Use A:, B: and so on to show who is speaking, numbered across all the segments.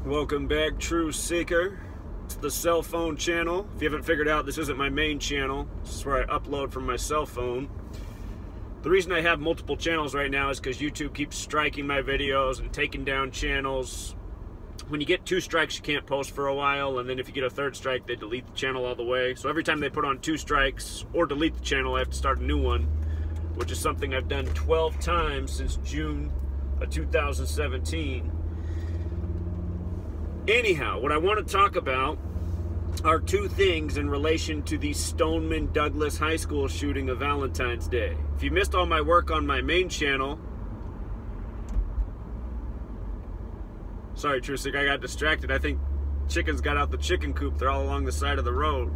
A: Welcome back, True Seeker. It's the cell phone channel. If you haven't figured out, this isn't my main channel. This is where I upload from my cell phone. The reason I have multiple channels right now is because YouTube keeps striking my videos and taking down channels. When you get 2 strikes, you can't post for a while, and then if you get a 3rd strike, they delete the channel all the way. So every time they put on 2 strikes or delete the channel, I have to start a new one, which is something I've done 12 times since June of 2017. Anyhow, what I want to talk about are 2 things in relation to the Stoneman Douglas High School shooting of Valentine's Day. If you missed all my work on my main channel, sorry, True Seeker, I got distracted. I think chickens got out the chicken coop. They're all along the side of the road.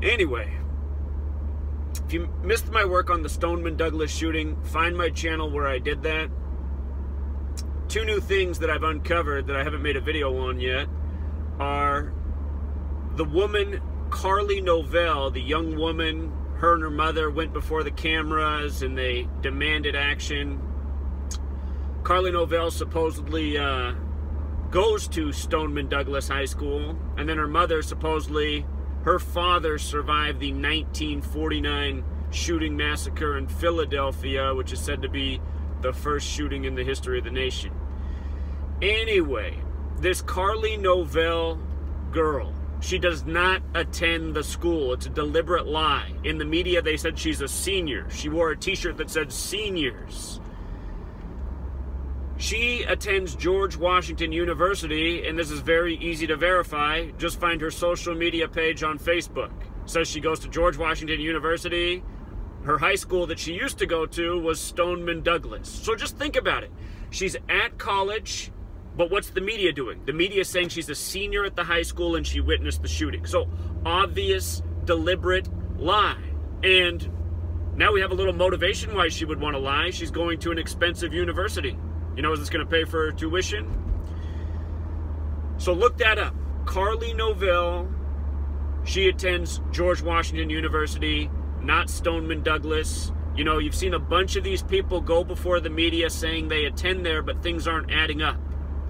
A: Anyway, if you missed my work on the Stoneman Douglas shooting, find my channel where I did that. 2 new things that I've uncovered that I haven't made a video on yet are the woman, Carly Novell, the young woman. Her and her mother went before the cameras and they demanded action. Carly Novell supposedly goes to Stoneman Douglas High School, and then her mother supposedly, her father survived the 1949 shooting massacre in Philadelphia, which is said to be the first shooting in the history of the nation. Anyway, this Carly Novell girl, she does not attend the school. It's a deliberate lie. In the media, they said she's a senior. She wore a t-shirt that said seniors. She attends George Washington University, and this is very easy to verify. Just find her social media page on Facebook. It says she goes to George Washington University. Her high school that she used to go to was Stoneman Douglas. So just think about it. She's at college, but what's the media doing? The media is saying she's a senior at the high school and she witnessed the shooting. So obvious, deliberate lie. And now we have a little motivation why she would want to lie. She's going to an expensive university. You know, is this going to pay for her tuition? So look that up. Carly Novell, she attends George Washington University, not Stoneman Douglas. You know, you've seen a bunch of these people go before the media saying they attend there, but things aren't adding up.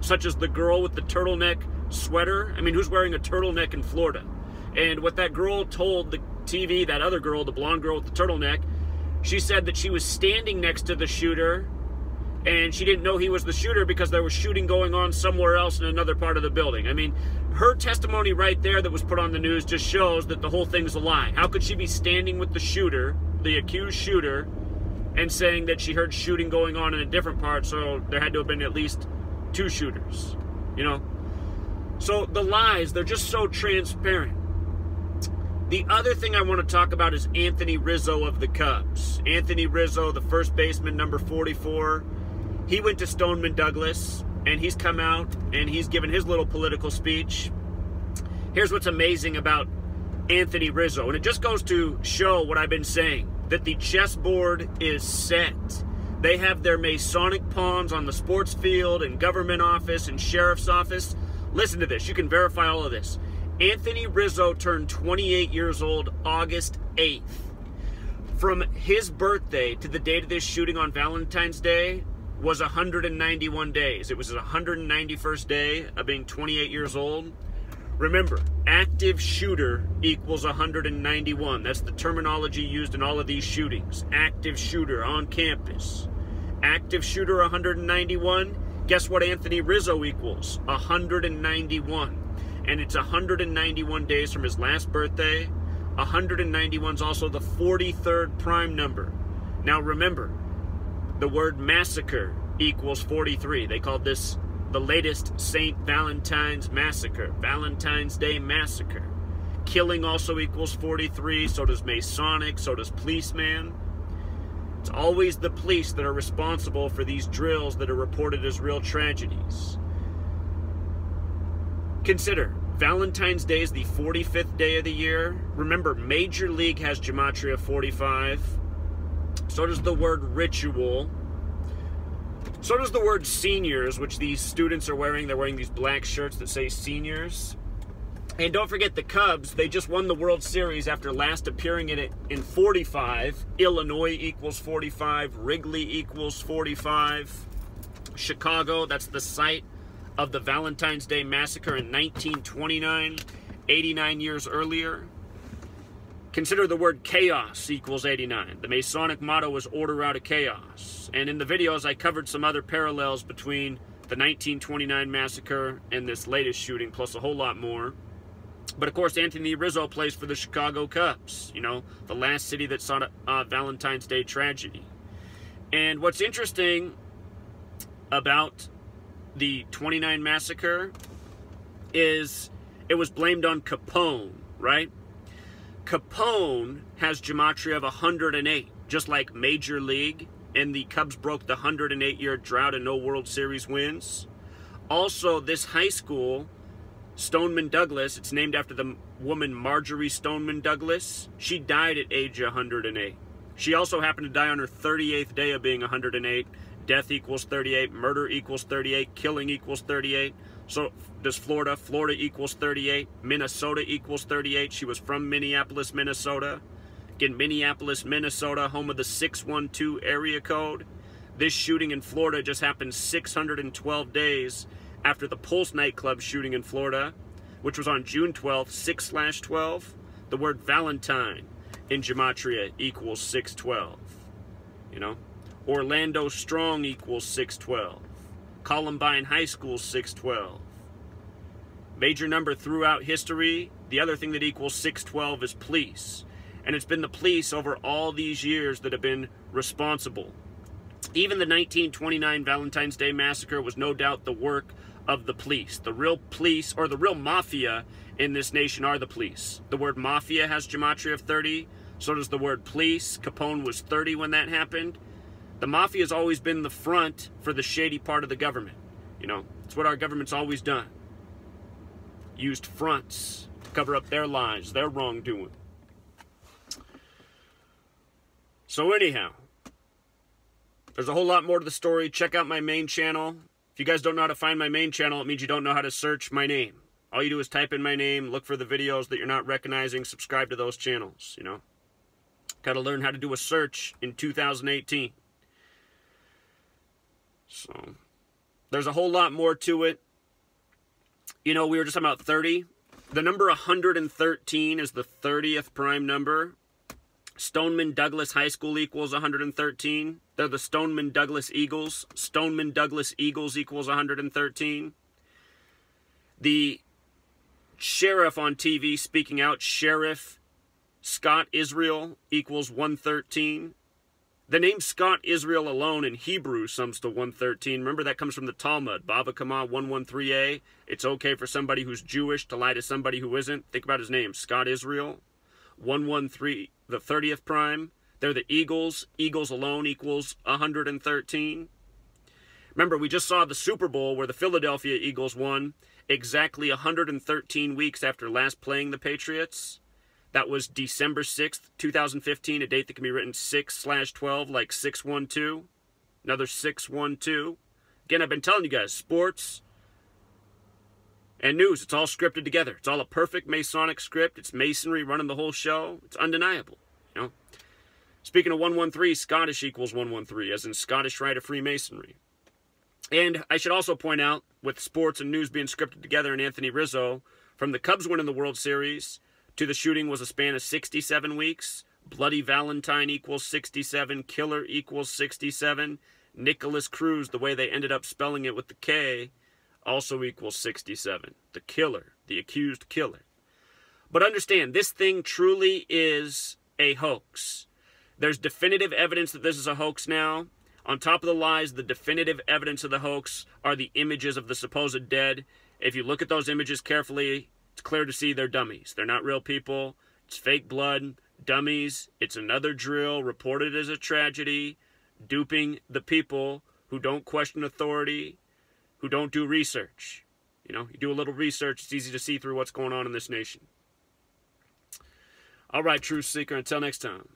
A: Such as the girl with the turtleneck sweater. I mean, who's wearing a turtleneck in Florida? And what that girl told the TV, that other girl, the blonde girl with the turtleneck, she said that she was standing next to the shooter and she didn't know he was the shooter because there was shooting going on somewhere else in another part of the building. I mean, her testimony right there that was put on the news just shows that the whole thing's a lie. How could she be standing with the shooter, the accused shooter, and saying that she heard shooting going on in a different part, so there had to have been at least 2 shooters, you know? So the lies, they're just so transparent. The other thing I want to talk about is Anthony Rizzo of the Cubs. Anthony Rizzo, the first baseman, number 44. He went to Stoneman Douglas, and he's come out, and he's given his little political speech. Here's what's amazing about Anthony Rizzo, and it just goes to show what I've been saying, that the chessboard is set. They have their Masonic pawns on the sports field and government office and sheriff's office. Listen to this. You can verify all of this. Anthony Rizzo turned 28 years old August 8th. From his birthday to the date of this shooting on Valentine's Day was 191 days. It was his 191st day of being 28 years old. Remember, active shooter equals 191. That's the terminology used in all of these shootings. Active shooter on campus. Active shooter 191. Guess what Anthony Rizzo equals? 191. And it's 191 days from his last birthday. 191 is also the 43rd prime number. Now remember, the word massacre equals 43. They called this the latest St. Valentine's Massacre, Valentine's Day Massacre. Killing also equals 43, so does Masonic, so does policeman. It's always the police that are responsible for these drills that are reported as real tragedies. Consider, Valentine's Day is the 45th day of the year. Remember, Major League has gematria 45. So does the word ritual. So does the word seniors, which these students are wearing. They're wearing these black shirts that say seniors. And don't forget the Cubs, they just won the World Series after last appearing in it in 45. Illinois equals 45. Wrigley equals 45. Chicago, that's the site of the Valentine's Day Massacre in 1929, 89 years earlier. Consider the word chaos equals 89. The Masonic motto is order out of chaos. And in the videos, I covered some other parallels between the 1929 massacre and this latest shooting, plus a whole lot more. But of course, Anthony Rizzo plays for the Chicago Cubs, you know, the last city that saw a Valentine's Day tragedy. And what's interesting about the 29 massacre is it was blamed on Capone, right? Capone has gematria of 108, just like Major League, and the Cubs broke the 108-year drought and no World Series wins. Also, this high school, Stoneman Douglas, it's named after the woman Marjorie Stoneman Douglas. She died at age 108. She also happened to die on her 38th day of being 108. Death equals 38, murder equals 38, killing equals 38. So does Florida. Florida equals 38. Minnesota equals 38. She was from Minneapolis, Minnesota. Again, Minneapolis, Minnesota, home of the 612 area code. This shooting in Florida just happened 612 days after the Pulse nightclub shooting in Florida, which was on June 12th, 6/12. The word Valentine in gematria equals 612. You know? Orlando Strong equals 612. Columbine High School 612. Major number throughout history. The other thing that equals 612 is police. And it's been the police over all these years that have been responsible. Even the 1929 Valentine's Day Massacre was no doubt the work of the police. The real police, or the real mafia in this nation, are the police. The word mafia has gematria of 30. So does the word police. Capone was 30 when that happened. The mafia has always been the front for the shady part of the government. You know, it's what our government's always done. Used fronts to cover up their lies, their wrongdoing. So anyhow, there's a whole lot more to the story. Check out my main channel. If you guys don't know how to find my main channel, it means you don't know how to search my name. All you do is type in my name, look for the videos that you're not recognizing, subscribe to those channels, you know. Got to learn how to do a search in 2018. So, there's a whole lot more to it. You know, we were just talking about 30. The number 113 is the 30th prime number. Stoneman Douglas High School equals 113. They're the Stoneman Douglas Eagles. Stoneman Douglas Eagles equals 113. The sheriff on TV speaking out, Sheriff Scott Israel equals 113. The name Scott Israel alone in Hebrew sums to 113. Remember, that comes from the Talmud, Bava Kama 113a. It's okay for somebody who's Jewish to lie to somebody who isn't. Think about his name, Scott Israel. 113, the 30th prime. They're the Eagles. Eagles alone equals 113. Remember, we just saw the Super Bowl where the Philadelphia Eagles won exactly 113 weeks after last playing the Patriots. That was December 6th, 2015, a date that can be written 6/12, like 612. Another 612. Again, I've been telling you guys, sports and news, it's all scripted together. It's all a perfect Masonic script. It's masonry running the whole show. It's undeniable, you know. Speaking of 113, Scottish equals 113, as in Scottish Rite of Freemasonry. And I should also point out, with sports and news being scripted together in Anthony Rizzo, from the Cubs winning the World Series to the shooting was a span of 67 weeks. Bloody Valentine equals 67. Killer equals 67. Nicholas Cruz, the way they ended up spelling it with the K, also equals 67. The killer, the accused killer. But understand, this thing truly is a hoax. There's definitive evidence that this is a hoax now. On top of the lies, the definitive evidence of the hoax are the images of the supposed dead. If you look at those images carefully, it's clear to see they're dummies. They're not real people. It's fake blood, dummies. It's another drill reported as a tragedy, duping the people who don't question authority, who don't do research. You know, you do a little research, it's easy to see through what's going on in this nation. All right, Truth Seeker, until next time.